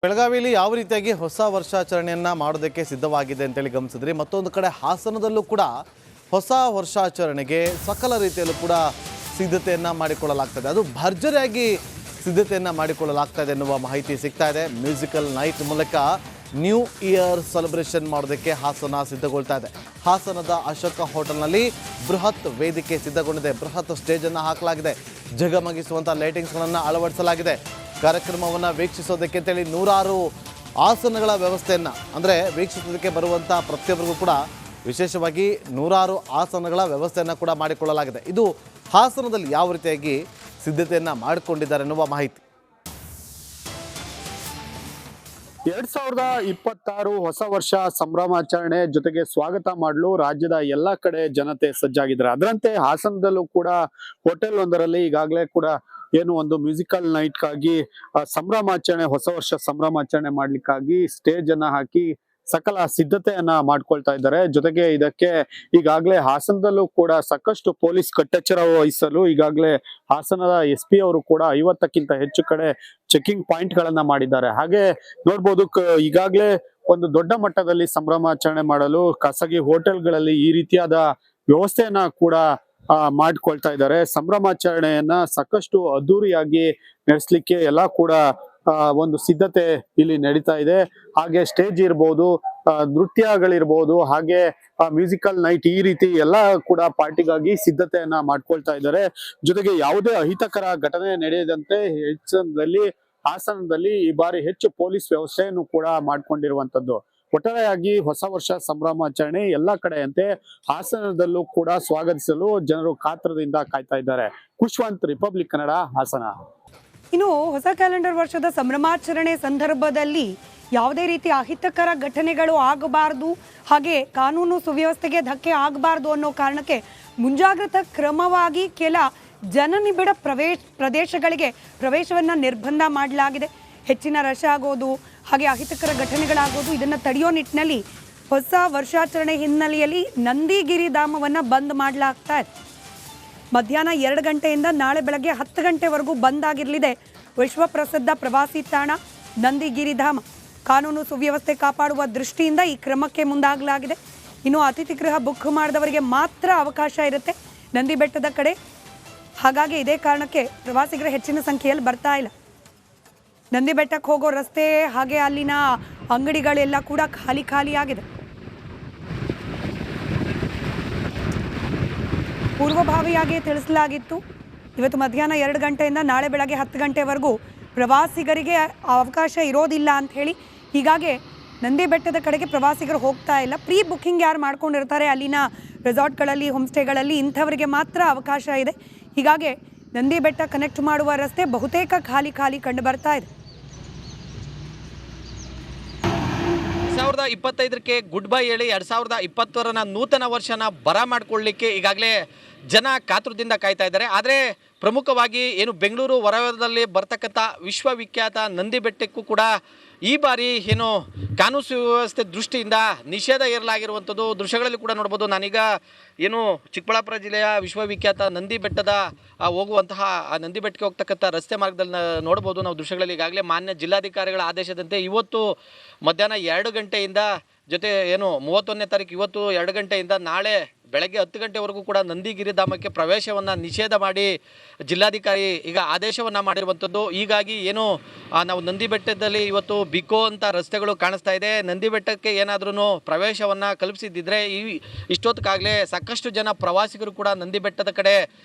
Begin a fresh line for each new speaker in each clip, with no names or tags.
ಬೆಳಗಾವಿಯಲ್ಲಿ ಯಾವ ರೀತಿಯಾಗಿ ಹೊಸ ವರ್ಷಾಚರಣೆಯನ್ನು ಮಾಡೋದಕ್ಕೆ ಸಿದ್ಧವಾಗಿದೆ ಅಂತೇಳಿ ಗಮನಿಸಿದ್ರಿ. ಮತ್ತೊಂದು ಕಡೆ ಹಾಸನದಲ್ಲೂ ಕೂಡ ಹೊಸ ವರ್ಷಾಚರಣೆಗೆ ಸಕಲ ರೀತಿಯಲ್ಲೂ ಕೂಡ ಸಿದ್ಧತೆಯನ್ನು ಮಾಡಿಕೊಳ್ಳಲಾಗ್ತದೆ. ಅದು ಭರ್ಜರಿಯಾಗಿ ಸಿದ್ಧತೆಯನ್ನು ಮಾಡಿಕೊಳ್ಳಲಾಗ್ತದೆ ಎನ್ನುವ ಮಾಹಿತಿ ಸಿಗ್ತಾ ಇದೆ. ಮ್ಯೂಸಿಕಲ್ ನೈಟ್ ಮೂಲಕ ನ್ಯೂ ಇಯರ್ ಸೆಲೆಬ್ರೇಷನ್ ಮಾಡೋದಕ್ಕೆ ಹಾಸನ ಸಿದ್ಧಗೊಳ್ತಾ ಇದೆ. ಹಾಸನದ ಅಶೋಕ ಹೋಟೆಲ್ನಲ್ಲಿ ಬೃಹತ್ ವೇದಿಕೆ ಸಿದ್ಧಗೊಂಡಿದೆ. ಬೃಹತ್ ಸ್ಟೇಜನ್ನು ಹಾಕಲಾಗಿದೆ. ಜಗಮಗಿಸುವಂಥ ಲೈಟಿಂಗ್ಸ್ಗಳನ್ನು ಅಳವಡಿಸಲಾಗಿದೆ. ಕಾರ್ಯಕ್ರಮವನ್ನು ವೀಕ್ಷಿಸೋದಕ್ಕೆ ಅಂತೇಳಿ ನೂರಾರು ಆಸನಗಳ ವ್ಯವಸ್ಥೆಯನ್ನು, ಅಂದರೆ ವೀಕ್ಷಿಸೋದಕ್ಕೆ ಬರುವಂಥ ಪ್ರತಿಯೊಬ್ಬರಿಗೂ ಕೂಡ ವಿಶೇಷವಾಗಿ ನೂರಾರು ಆಸನಗಳ ವ್ಯವಸ್ಥೆಯನ್ನು ಕೂಡ ಮಾಡಿಕೊಳ್ಳಲಾಗಿದೆ. ಇದು ಹಾಸನದಲ್ಲಿ ಯಾವ ರೀತಿಯಾಗಿ ಸಿದ್ಧತೆಯನ್ನು ಮಾಡಿಕೊಂಡಿದ್ದಾರೆ ಎನ್ನುವ ಮಾಹಿತಿ.
2026 ಹೊಸ ವರ್ಷ ಸಂಭ್ರಮಾಚರಣೆ ಜೊತೆಗೆ ಸ್ವಾಗತ ಮಾಡಲು ರಾಜ್ಯದ ಎಲ್ಲಾ ಕಡೆ ಜನತೆ ಸಜ್ಜಾಗಿದ್ದಾರೆ. ಅದರಂತೆ ಹಾಸನದಲ್ಲೂ ಕೂಡ ಹೋಟೆಲ್ ಒಂದರಲ್ಲಿ ಈಗಾಗಲೇ ಕೂಡ ಏನು ಒಂದು ಮ್ಯೂಸಿಕಲ್ ನೈಟ್ಗಾಗಿ ಸಂಭ್ರಮಾಚರಣೆ, ಹೊಸ ವರ್ಷ ಸಂಭ್ರಮಾಚರಣೆ ಮಾಡ್ಲಿಕ್ಕಾಗಿ ಸ್ಟೇಜ್ ಅನ್ನ ಹಾಕಿ ಸಕಲ ಸಿದ್ಧತೆಯನ್ನ ಮಾಡ್ಕೊಳ್ತಾ ಇದ್ದಾರೆ. ಜೊತೆಗೆ ಇದಕ್ಕೆ ಈಗಾಗಲೇ ಹಾಸನದಲ್ಲೂ ಕೂಡ ಸಾಕಷ್ಟು ಪೊಲೀಸ್ ಕಟ್ಟೆಚ್ಚರ ವಹಿಸಲು ಈಗಾಗಲೇ ಹಾಸನದ SP ಅವರು ಕೂಡ 50ಕ್ಕಿಂತ ಹೆಚ್ಚು ಕಡೆ ಚೆಕಿಂಗ್ ಪಾಯಿಂಟ್ ಗಳನ್ನ ಮಾಡಿದ್ದಾರೆ. ಹಾಗೆ ನೋಡ್ಬೋದು, ಈಗಾಗಲೇ ಒಂದು ದೊಡ್ಡ ಮಟ್ಟದಲ್ಲಿ ಸಂಭ್ರಮಾಚರಣೆ ಮಾಡಲು ಖಾಸಗಿ ಹೋಟೆಲ್ಗಳಲ್ಲಿ ಈ ರೀತಿಯಾದ ವ್ಯವಸ್ಥೆಯನ್ನ ಕೂಡ ಮಾಡ್ಕೊಳ್ತಾ ಇದ್ದಾರೆ. ಸಂಭ್ರಮಾಚರಣೆಯನ್ನ ಸಾಕಷ್ಟು ಅದ್ದೂರಿಯಾಗಿ ನಡೆಸಲಿಕ್ಕೆ ಎಲ್ಲ ಕೂಡ ಒಂದು ಸಿದ್ಧತೆ ಇಲ್ಲಿ ನಡೀತಾ ಇದೆ. ಹಾಗೆ ಸ್ಟೇಜ್ ಇರ್ಬೋದು, ನೃತ್ಯಗಳಿರ್ಬೋದು, ಹಾಗೆ ಮ್ಯೂಸಿಕಲ್ ನೈಟ್, ಈ ರೀತಿ ಎಲ್ಲ ಕೂಡ ಪಾರ್ಟಿಗಾಗಿ ಸಿದ್ಧತೆಯನ್ನ ಮಾಡ್ಕೊಳ್ತಾ ಇದ್ದಾರೆ. ಜೊತೆಗೆ ಯಾವುದೇ ಅಹಿತಕರ ಘಟನೆ ನಡೆಯದಂತೆ ಹಾಸನದಲ್ಲಿ ಈ ಬಾರಿ ಹೆಚ್ಚು ಪೊಲೀಸ್ ವ್ಯವಸ್ಥೆಯನ್ನು ಕೂಡ ಮಾಡ್ಕೊಂಡಿರುವಂತದ್ದು. ಒಟ್ಟಾರೆಯಾಗಿ ಹೊಸ ವರ್ಷ ಸಂಭ್ರಮಾಚರಣೆ ಎಲ್ಲ ಕಡೆಯಂತೆ ಹಾಸನದಲ್ಲೂ ಕೂಡ ಸ್ವಾಗತಿಸಲು ಜನರು ಕಾತರದಿಂದ ಕಾಯ್ತಾ ಇದ್ದಾರೆ. ಖುಷ್ವಂತ್, ರಿಪಬ್ಲಿಕ್ ಕನ್ನಡ, ಹಾಸನ.
ಇನ್ನು ಹೊಸ ಕ್ಯಾಲೆಂಡರ್ ವರ್ಷದ ಸಂಭ್ರಮಾಚರಣೆ ಸಂದರ್ಭದಲ್ಲಿ ಯಾವುದೇ ರೀತಿ ಅಹಿತಕರ ಘಟನೆಗಳು ಆಗಬಾರದು, ಹಾಗೆ ಕಾನೂನು ಸುವ್ಯವಸ್ಥೆಗೆ ಧಕ್ಕೆ ಆಗಬಾರ್ದು ಅನ್ನೋ ಕಾರಣಕ್ಕೆ ಮುಂಜಾಗ್ರತಾ ಕ್ರಮವಾಗಿ ಕೆಲ ಜನನಿಬಿಡ ಪ್ರದೇಶಗಳಿಗೆ ಪ್ರವೇಶವನ್ನು ನಿರ್ಬಂಧ ಮಾಡಲಾಗಿದೆ. ಹೆಚ್ಚಿನ ರಶ್ ಆಗೋದು, ಹಾಗೆ ಅಹಿತಕರ ಘಟನೆಗಳಾಗೋದು, ಇದನ್ನು ತಡೆಯೋ ನಿಟ್ಟಿನಲ್ಲಿ ಹೊಸ ವರ್ಷಾಚರಣೆ ಹಿನ್ನೆಲೆಯಲ್ಲಿ ನಂದಿಗಿರಿ ಧಾಮವನ್ನು ಬಂದ್ ಮಾಡಲಾಗ್ತಾ ಇದೆ. ಮಧ್ಯಾಹ್ನ 2 ಗಂಟೆಯಿಂದ ನಾಳೆ ಬೆಳಗ್ಗೆ 10 ಗಂಟೆವರೆಗೂ ಬಂದ್ ಆಗಿರಲಿದೆ ವಿಶ್ವ ಪ್ರಸಿದ್ಧ ಪ್ರವಾಸಿ ತಾಣ ನಂದಿಗಿರಿ ಧಾಮ. ಕಾನೂನು ಸುವ್ಯವಸ್ಥೆ ಕಾಪಾಡುವ ದೃಷ್ಟಿಯಿಂದ ಈ ಕ್ರಮಕ್ಕೆ ಮುಂದಾಗಲಾಗಿದೆ. ಇನ್ನು ಅತಿಥಿ ಗೃಹ ಬುಕ್ ಮಾಡಿದವರಿಗೆ ಮಾತ್ರ ಅವಕಾಶ ಇರುತ್ತೆ ನಂದಿ ಬೆಟ್ಟದ ಕಡೆ. ಹಾಗಾಗಿ ಇದೇ ಕಾರಣಕ್ಕೆ ಪ್ರವಾಸಿಗರು ಹೆಚ್ಚಿನ ಸಂಖ್ಯೆಯಲ್ಲಿ ಬರ್ತಾ ಇಲ್ಲ. ನಂದಿ ಬೆಟ್ಟಕ್ಕೆ ಹೋಗೋ ರಸ್ತೆ ಹಾಗೆ ಅಲ್ಲಿನ ಅಂಗಡಿಗಳೆಲ್ಲ ಕೂಡ ಖಾಲಿಯಾಗಿದೆ. ಪೂರ್ವಭಾವಿಯಾಗಿ ತಿಳಿಸಲಾಗಿತ್ತು, ಇವತ್ತು ಮಧ್ಯಾಹ್ನ 2 ಗಂಟೆಯಿಂದ ನಾಳೆ ಬೆಳಗ್ಗೆ 10 ಗಂಟೆವರೆಗೂ ಪ್ರವಾಸಿಗರಿಗೆ ಅವಕಾಶ ಇರೋದಿಲ್ಲ ಅಂತ ಹೇಳಿ. ಹೀಗಾಗಿ ನಂದಿ ಬೆಟ್ಟದ ಕಡೆಗೆ ಪ್ರವಾಸಿಗರು ಹೋಗ್ತಾ ಇಲ್ಲ. ಪ್ರೀ ಬುಕ್ಕಿಂಗ್ ಯಾರು ಮಾಡ್ಕೊಂಡಿರ್ತಾರೆ ಅಲ್ಲಿನ ರೆಸಾರ್ಟ್ಗಳಲ್ಲಿ, ಹೋಮ್ ಸ್ಟೇಗಳಲ್ಲಿ, ಇಂಥವರಿಗೆ ಮಾತ್ರ ಅವಕಾಶ ಇದೆ. ಹೀಗಾಗಿ ನಂದಿ ಬೆಟ್ಟ ಕನೆಕ್ಟ್ ಮಾಡುವ ರಸ್ತೆ ಬಹುತೇಕ ಖಾಲಿ ಕಂಡು ಬರ್ತಾ ಇದೆ.
2025ಕ್ಕೆ ಗುಡ್ ಬೈ ಹೇಳಿ 2020ರ ನೂತನ ವರ್ಷನ ಬರ ಮಾಡಿಕೊಳ್ಳಲಿಕ್ಕೆ ಈಗಾಗಲೇ ಜನ ಕಾತುರದಿಂದ ಕಾಯ್ತಾ ಇದ್ದಾರೆ. ಆದರೆ ಪ್ರಮುಖವಾಗಿ ಏನು ಬೆಂಗಳೂರು ಹೊರವಲಯದಲ್ಲಿ ಬರ್ತಕ್ಕಂಥ ವಿಶ್ವವಿಖ್ಯಾತ ನಂದಿ ಬೆಟ್ಟಕ್ಕೂ ಕೂಡ ಈ ಬಾರಿ ಏನು ಕಾನೂನು ಸುವ್ಯವಸ್ಥೆ ದೃಷ್ಟಿಯಿಂದ ನಿಷೇಧ ಹೇರಲಾಗಿರುವಂಥದ್ದು ದೃಶ್ಯಗಳಲ್ಲಿ ಕೂಡ ನೋಡ್ಬೋದು. ನಾನೀಗ ಏನು ಚಿಕ್ಕಬಳ್ಳಾಪುರ ಜಿಲ್ಲೆಯ ವಿಶ್ವವಿಖ್ಯಾತ ನಂದಿ ಬೆಟ್ಟದ ಹೋಗುವಂತಹ ಆ ನಂದಿ ಬೆಟ್ಟಕ್ಕೆ ಹೋಗ್ತಕ್ಕಂಥ ರಸ್ತೆ ಮಾರ್ಗದಲ್ಲಿ ನೋಡ್ಬೋದು ನಾವು ದೃಶ್ಯಗಳಲ್ಲಿ. ಈಗಾಗಲೇ ಮಾನ್ಯ ಜಿಲ್ಲಾಧಿಕಾರಿಗಳ ಆದೇಶದಂತೆ ಇವತ್ತು ಮಧ್ಯಾಹ್ನ 2 ಗಂಟೆಯಿಂದ ಜೊತೆ ಏನು 31ನೇ ತಾರೀಕು ಇವತ್ತು 2 ಗಂಟೆಯಿಂದ ನಾಳೆ ಬೆಳಗ್ಗೆ 10 ಗಂಟೆವರೆಗೂ ಕೂಡ ನಂದಿಗಿರಿ ಧಾಮಕ್ಕೆ ಪ್ರವೇಶವನ್ನು ನಿಷೇಧ ಮಾಡಿ ಜಿಲ್ಲಾಧಿಕಾರಿ ಈಗ ಆದೇಶವನ್ನು ಮಾಡಿರುವಂಥದ್ದು. ಹೀಗಾಗಿ ಏನು ನಾವು ನಂದಿ ಬೆಟ್ಟದಲ್ಲಿ ಇವತ್ತು ಬಿಕೋ ಅಂತ ರಸ್ತೆಗಳು ಕಾಣಿಸ್ತಾ ಇದೆ. ನಂದಿ ಬೆಟ್ಟಕ್ಕೆ ಏನಾದ್ರೂ ಪ್ರವೇಶವನ್ನು ಕಲ್ಪಿಸಿದ್ದಿದ್ರೆ ಇಷ್ಟೊತ್ತಿಗಾಗಲೇ ಸಾಕಷ್ಟು ಜನ ಪ್ರವಾಸಿಗರು ಕೂಡ ನಂದಿ ಬೆಟ್ಟದ ಕಡೆ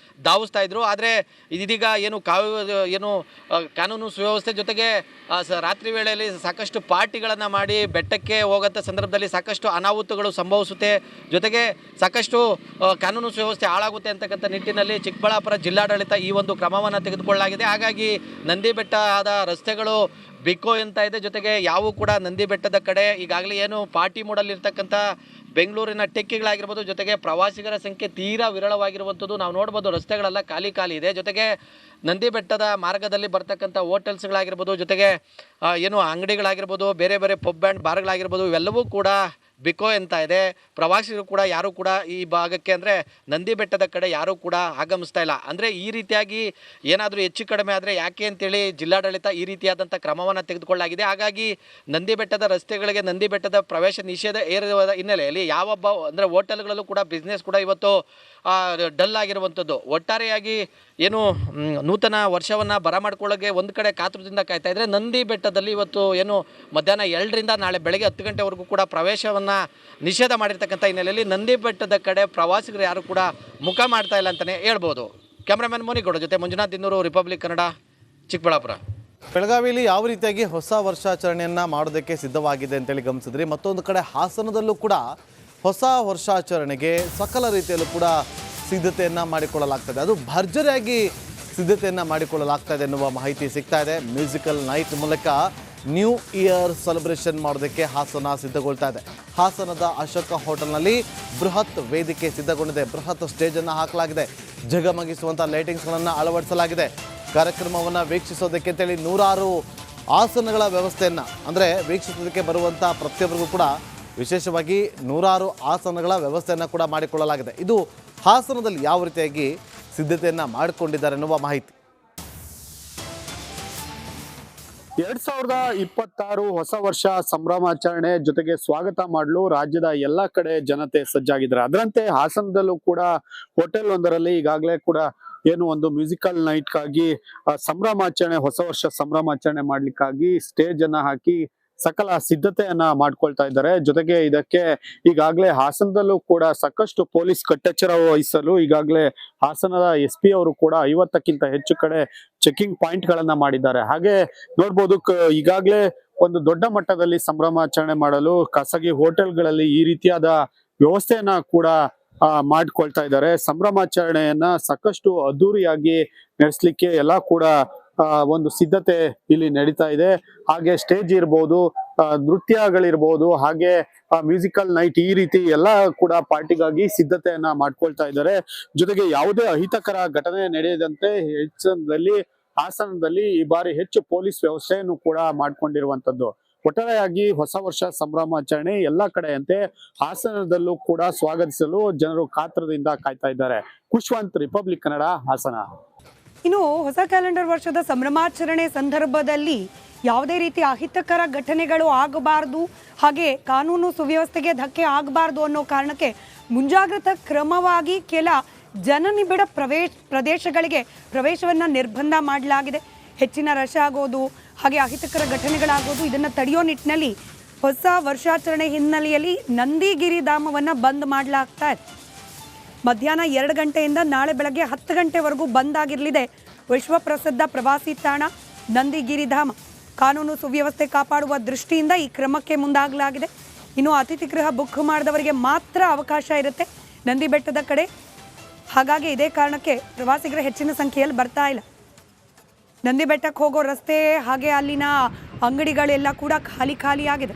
ಧಾವಿಸ್ತಾ ಇದ್ರು. ಆದರೆ ಇದೀಗ ಏನು ಕಾನೂನು ಸುವ್ಯವಸ್ಥೆ ಜೊತೆಗೆ ರಾತ್ರಿ ವೇಳೆಯಲ್ಲಿ ಸಾಕಷ್ಟು ಪಾರ್ಟಿಗಳನ್ನು ಮಾಡಿ ಬೆಟ್ಟಕ್ಕೆ ಹೋಗೋಂಥ ಸಂದರ್ಭದಲ್ಲಿ ಸಾಕಷ್ಟು ಅನಾಹುತಗಳು ಸಂಭವಿಸುತ್ತೆ, ಜೊತೆಗೆ ಸಾಕಷ್ಟು ಕಾನೂನು ಸುವ್ಯವಸ್ಥೆ ಹಾಳಾಗುತ್ತೆ ಅಂತಕ್ಕಂಥ ನಿಟ್ಟಿನಲ್ಲಿ ಚಿಕ್ಕಬಳ್ಳಾಪುರ ಜಿಲ್ಲಾಡಳಿತ ಈ ಒಂದು ಕ್ರಮವನ್ನು ತೆಗೆದುಕೊಳ್ಳಲಾಗಿದೆ. ಹಾಗಾಗಿ ನಂದಿ ಬೆಟ್ಟದ ರಸ್ತೆಗಳು ಬಿಕೋ ಅಂತ ಇದೆ. ಜೊತೆಗೆ ಯಾವೂ ಕೂಡ ನಂದಿ ಬೆಟ್ಟದ ಕಡೆ ಈಗಾಗಲೇ ಏನು ಪಾರ್ಟಿ ಮೂಡಲ್ಲಿರ್ತಕ್ಕಂಥ ಬೆಂಗಳೂರಿನ ಟೆಕ್ಕಿಗಳಾಗಿರ್ಬೋದು, ಜೊತೆಗೆ ಪ್ರವಾಸಿಗರ ಸಂಖ್ಯೆ ತೀರಾ ವಿರಳವಾಗಿರುವಂಥದ್ದು ನಾವು ನೋಡ್ಬೋದು. ರಸ್ತೆಗಳೆಲ್ಲ ಖಾಲಿ ಇದೆ. ಜೊತೆಗೆ ನಂದಿ ಬೆಟ್ಟದ ಮಾರ್ಗದಲ್ಲಿ ಬರ್ತಕ್ಕಂಥ ಹೋಟೆಲ್ಸ್ಗಳಾಗಿರ್ಬೋದು, ಜೊತೆಗೆ ಏನು ಅಂಗಡಿಗಳಾಗಿರ್ಬೋದು, ಬೇರೆ ಪಬ್ ಆ್ಯಂಡ್ ಬಾರ್ಗಳಾಗಿರ್ಬೋದು, ಇವೆಲ್ಲವೂ ಕೂಡ ಬಿಕೋ ಅಂತ ಇದೆ. ಪ್ರವಾಸಿಗರು ಕೂಡ ಯಾರೂ ಕೂಡ ಈ ಭಾಗಕ್ಕೆ ಅಂದರೆ ನಂದಿ ಬೆಟ್ಟದ ಕಡೆ ಯಾರೂ ಕೂಡ ಆಗಮಿಸ್ತಾ ಇಲ್ಲ. ಅಂದರೆ ಈ ರೀತಿಯಾಗಿ ಏನಾದರೂ ಹೆಚ್ಚು ಕಡಿಮೆ ಆದರೆ ಯಾಕೆ ಅಂತೇಳಿ ಜಿಲ್ಲಾಡಳಿತ ಈ ರೀತಿಯಾದಂಥ ಕ್ರಮವನ್ನು ತೆಗೆದುಕೊಳ್ಳಲಾಗಿದೆ. ಹಾಗಾಗಿ ನಂದಿ ಬೆಟ್ಟದ ರಸ್ತೆಗಳಿಗೆ ನಂದಿ ಬೆಟ್ಟದ ಪ್ರವೇಶ ನಿಷೇಧ ಏರಿರುವ ಹಿನ್ನೆಲೆಯಲ್ಲಿ ಯಾವೊಬ್ಬ ಅಂದರೆ ಹೋಟೆಲ್ಗಳಲ್ಲೂ ಕೂಡ ಬಿಸ್ನೆಸ್ ಕೂಡ ಇವತ್ತು ಡಲ್ ಆಗಿರುವಂಥದ್ದು. ಒಟ್ಟಾರೆಯಾಗಿ ಏನು ನೂತನ ವರ್ಷವನ್ನು ಬರಮಾಡ್ಕೊಳ್ಳೋಕ್ಕೆ ಒಂದು ಕಡೆ ಕಾತುರದಿಂದ ಕಾಯ್ತಾ ಇದ್ದರೆ, ನಂದಿ ಬೆಟ್ಟದಲ್ಲಿ ಇವತ್ತು ಏನು ಮಧ್ಯಾಹ್ನ 2ರಿಂದ ನಾಳೆ ಬೆಳಗ್ಗೆ 10 ಗಂಟೆವರೆಗೂ ಕೂಡ ಪ್ರವೇಶವನ್ನು ನಿಷೇಧ ಮಾಡಿರ್ತಕ್ಕಂಥ ಹಿನ್ನೆಲೆಯಲ್ಲಿ ನಂದಿ ಬೆಟ್ಟದ ಕಡೆ ಪ್ರವಾಸಿಗರು ಯಾರು ಕೂಡ ಮುಖ ಮಾಡ್ತಾ ಇಲ್ಲ ಅಂತಲೇ ಹೇಳ್ಬೋದು. ಕ್ಯಾಮ್ರಾಮನ್ ಮೋನಿಗೌಡ ಜೊತೆ ಮಂಜುನಾಥ್ ದಿನ್ನೂರು, ರಿಪಬ್ಲಿಕ್ ಕನ್ನಡ, ಚಿಕ್ಕಬಳ್ಳಾಪುರ.
ಬೆಳಗಾವಿಯಲ್ಲಿ ಯಾವ ರೀತಿಯಾಗಿ ಹೊಸ ವರ್ಷಾಚರಣೆಯನ್ನು ಮಾಡೋದಕ್ಕೆ ಸಿದ್ಧವಾಗಿದೆ ಅಂತೇಳಿ ಗಮನಿಸಿದ್ರಿ. ಮತ್ತೊಂದು ಕಡೆ ಹಾಸನದಲ್ಲೂ ಕೂಡ ಹೊಸ ವರ್ಷಾಚರಣೆಗೆ ಸಕಲ ರೀತಿಯಲ್ಲೂ ಕೂಡ ಸಿದ್ಧತೆಯನ್ನು ಮಾಡಿಕೊಳ್ಳಲಾಗ್ತದೆ. ಅದು ಭರ್ಜರಿಯಾಗಿ ಸಿದ್ಧತೆಯನ್ನು ಮಾಡಿಕೊಳ್ಳಲಾಗ್ತದೆ ಎನ್ನುವ ಮಾಹಿತಿ ಸಿಗ್ತಾ ಇದೆ. ಮ್ಯೂಸಿಕಲ್ ನೈಟ್ ಮೂಲಕ ನ್ಯೂ ಇಯರ್ ಸೆಲೆಬ್ರೇಷನ್ ಮಾಡೋದಕ್ಕೆ ಹಾಸನ ಸಿದ್ಧಗೊಳ್ತಾ ಇದೆ. ಹಾಸನದ ಅಶೋಕ ಹೋಟೆಲ್ನಲ್ಲಿ ಬೃಹತ್ ವೇದಿಕೆ ಸಿದ್ಧಗೊಂಡಿದೆ. ಬೃಹತ್ ಸ್ಟೇಜನ್ನು ಹಾಕಲಾಗಿದೆ. ಜಗಮಗಿಸುವಂಥ ಲೈಟಿಂಗ್ಸ್ಗಳನ್ನು ಅಳವಡಿಸಲಾಗಿದೆ. ಕಾರ್ಯಕ್ರಮವನ್ನು ವೀಕ್ಷಿಸೋದಕ್ಕೆ ಅಂತೇಳಿ 100 ಆಸನಗಳ ವ್ಯವಸ್ಥೆಯನ್ನು, ಅಂದರೆ ವೀಕ್ಷಿಸೋದಕ್ಕೆ ಬರುವಂಥ ಪ್ರತಿಯೊಬ್ಬರಿಗೂ ಕೂಡ ವಿಶೇಷವಾಗಿ 100 ಆಸನಗಳ ವ್ಯವಸ್ಥೆಯನ್ನು ಕೂಡ ಮಾಡಿಕೊಳ್ಳಲಾಗಿದೆ. ಇದು ಹಾಸನದಲ್ಲಿ ಯಾವ ರೀತಿಯಾಗಿ ಸಿದ್ಧತೆಯನ್ನು ಮಾಡಿಕೊಂಡಿದ್ದಾರೆ ಎನ್ನುವ ಮಾಹಿತಿ.
2026 ಹೊಸ ವರ್ಷ ಸಂಭ್ರಮಾಚರಣೆ ಜೊತೆಗೆ ಸ್ವಾಗತ ಮಾಡಲು ರಾಜ್ಯದ ಎಲ್ಲಾ ಕಡೆ ಜನತೆ ಸಜ್ಜಾಗಿದ್ದಾರೆ. ಅದರಂತೆ ಹಾಸನದಲ್ಲೂ ಕೂಡ ಹೋಟೆಲ್ ಒಂದರಲ್ಲಿ ಈಗಾಗಲೇ ಕೂಡ ಏನು ಒಂದು ಮ್ಯೂಸಿಕಲ್ ನೈಟ್ಗಾಗಿ ಸಂಭ್ರಮಾಚರಣೆ, ಹೊಸ ವರ್ಷ ಸಂಭ್ರಮಾಚರಣೆ ಮಾಡ್ಲಿಕ್ಕಾಗಿ ಸ್ಟೇಜ್ ಅನ್ನ ಹಾಕಿ ಸಕಲ ಸಿದ್ಧತೆಯನ್ನ ಮಾಡ್ಕೊಳ್ತಾ ಇದ್ದಾರೆ. ಜೊತೆಗೆ ಇದಕ್ಕೆ ಈಗಾಗಲೇ ಹಾಸನದಲ್ಲೂ ಕೂಡ ಸಾಕಷ್ಟು ಪೊಲೀಸ್ ಕಟ್ಟೆಚ್ಚರ ವಹಿಸಲು ಈಗಾಗಲೇ ಹಾಸನದ SP ಅವರು ಕೂಡ 50ಕ್ಕಿಂತ ಹೆಚ್ಚು ಕಡೆ ಚೆಕಿಂಗ್ ಪಾಯಿಂಟ್ ಗಳನ್ನ ಮಾಡಿದ್ದಾರೆ. ಹಾಗೆ ನೋಡ್ಬೋದು, ಈಗಾಗಲೇ ಒಂದು ದೊಡ್ಡ ಮಟ್ಟದಲ್ಲಿ ಸಂಭ್ರಮಾಚರಣೆ ಮಾಡಲು ಖಾಸಗಿ ಹೋಟೆಲ್ಗಳಲ್ಲಿ ಈ ರೀತಿಯಾದ ವ್ಯವಸ್ಥೆಯನ್ನ ಕೂಡ ಮಾಡ್ಕೊಳ್ತಾ ಇದ್ದಾರೆ. ಸಂಭ್ರಮಾಚರಣೆಯನ್ನ ಸಾಕಷ್ಟು ಅದ್ದೂರಿಯಾಗಿ ನಡೆಸಲಿಕ್ಕೆ ಎಲ್ಲ ಕೂಡ ಒಂದು ಸಿದ್ಧತೆ ಇಲ್ಲಿ ನಡೀತಾ ಇದೆ. ಹಾಗೆ ಸ್ಟೇಜ್ ಇರ್ಬೋದು, ನೃತ್ಯಗಳಿರ್ಬೋದು, ಹಾಗೆ ಮ್ಯೂಸಿಕಲ್ ನೈಟ್, ಈ ರೀತಿ ಎಲ್ಲ ಕೂಡ ಪಾರ್ಟಿಗಾಗಿ ಸಿದ್ಧತೆಯನ್ನ ಮಾಡ್ಕೊಳ್ತಾ ಇದ್ದಾರೆ. ಜೊತೆಗೆ ಯಾವುದೇ ಅಹಿತಕರ ಘಟನೆ ನಡೆಯದಂತೆ ಹಾಸನದಲ್ಲಿ ಈ ಬಾರಿ ಹೆಚ್ಚು ಪೊಲೀಸ್ ವ್ಯವಸ್ಥೆಯನ್ನು ಕೂಡ ಮಾಡ್ಕೊಂಡಿರುವಂತದ್ದು. ಒಟ್ಟಾರೆಯಾಗಿ ಹೊಸ ವರ್ಷ ಸಂಭ್ರಮಾಚರಣೆ ಎಲ್ಲ ಕಡೆಯಂತೆ ಹಾಸನದಲ್ಲೂ ಕೂಡ ಸ್ವಾಗತಿಸಲು ಜನರು ಕಾತರದಿಂದ ಕಾಯ್ತಾ ಇದ್ದಾರೆ. ಖುಷ್ವಂತ್, ರಿಪಬ್ಲಿಕ್ ಕನ್ನಡ, ಹಾಸನ.
ಇನ್ನು ಹೊಸ ಕ್ಯಾಲೆಂಡರ್ ವರ್ಷದ ಸಂಭ್ರಮಾಚರಣೆ ಸಂದರ್ಭದಲ್ಲಿ ಯಾವುದೇ ರೀತಿ ಅಹಿತಕರ ಘಟನೆಗಳು ಆಗಬಾರದು, ಹಾಗೆ ಕಾನೂನು ಸುವ್ಯವಸ್ಥೆಗೆ ಧಕ್ಕೆ ಆಗಬಾರ್ದು ಅನ್ನೋ ಕಾರಣಕ್ಕೆ ಮುಂಜಾಗ್ರತಾ ಕ್ರಮವಾಗಿ ಕೆಲ ಜನನಿಬಿಡ ಪ್ರದೇಶಗಳಿಗೆ ಪ್ರವೇಶವನ್ನು ನಿರ್ಬಂಧ ಮಾಡಲಾಗಿದೆ. ಹೆಚ್ಚಿನ ರಶ್ ಆಗೋದು ಹಾಗೆ ಅಹಿತಕರ ಘಟನೆಗಳಾಗೋದು ಇದನ್ನು ತಡೆಯೋ ನಿಟ್ಟಿನಲ್ಲಿ ಹೊಸ ವರ್ಷಾಚರಣೆ ಹಿನ್ನೆಲೆಯಲ್ಲಿ ನಂದಿಗಿರಿ ಧಾಮವನ್ನು ಬಂದ್ ಮಾಡಲಾಗ್ತಾ ಇದೆ. ಮಧ್ಯಾಹ್ನ 2 ಗಂಟೆಯಿಂದ ನಾಳೆ ಬೆಳಗ್ಗೆ 10 ಗಂಟೆವರೆಗೂ ಬಂದ್ ಆಗಿರಲಿದೆ ವಿಶ್ವಪ್ರಸಿದ್ಧ ಪ್ರವಾಸಿ ತಾಣ ನಂದಿಗಿರಿಧಾಮ. ಕಾನೂನು ಸುವ್ಯವಸ್ಥೆ ಕಾಪಾಡುವ ದೃಷ್ಟಿಯಿಂದ ಈ ಕ್ರಮಕ್ಕೆ ಮುಂದಾಗಲಾಗಿದೆ. ಇನ್ನು ಅತಿಥಿ ಗೃಹ ಬುಕ್ ಮಾಡಿದವರಿಗೆ ಮಾತ್ರ ಅವಕಾಶ ಇರುತ್ತೆ ನಂದಿ ಬೆಟ್ಟದ ಕಡೆ. ಹಾಗಾಗಿ ಇದೇ ಕಾರಣಕ್ಕೆ ಪ್ರವಾಸಿಗರು ಹೆಚ್ಚಿನ ಸಂಖ್ಯೆಯಲ್ಲಿ ಬರ್ತಾ ಇಲ್ಲ. ನಂದಿ ಬೆಟ್ಟಕ್ಕೆ ಹೋಗೋ ರಸ್ತೆ ಹಾಗೆ ಅಲ್ಲಿನ ಅಂಗಡಿಗಳೆಲ್ಲ ಕೂಡ ಖಾಲಿ ಆಗಿದೆ.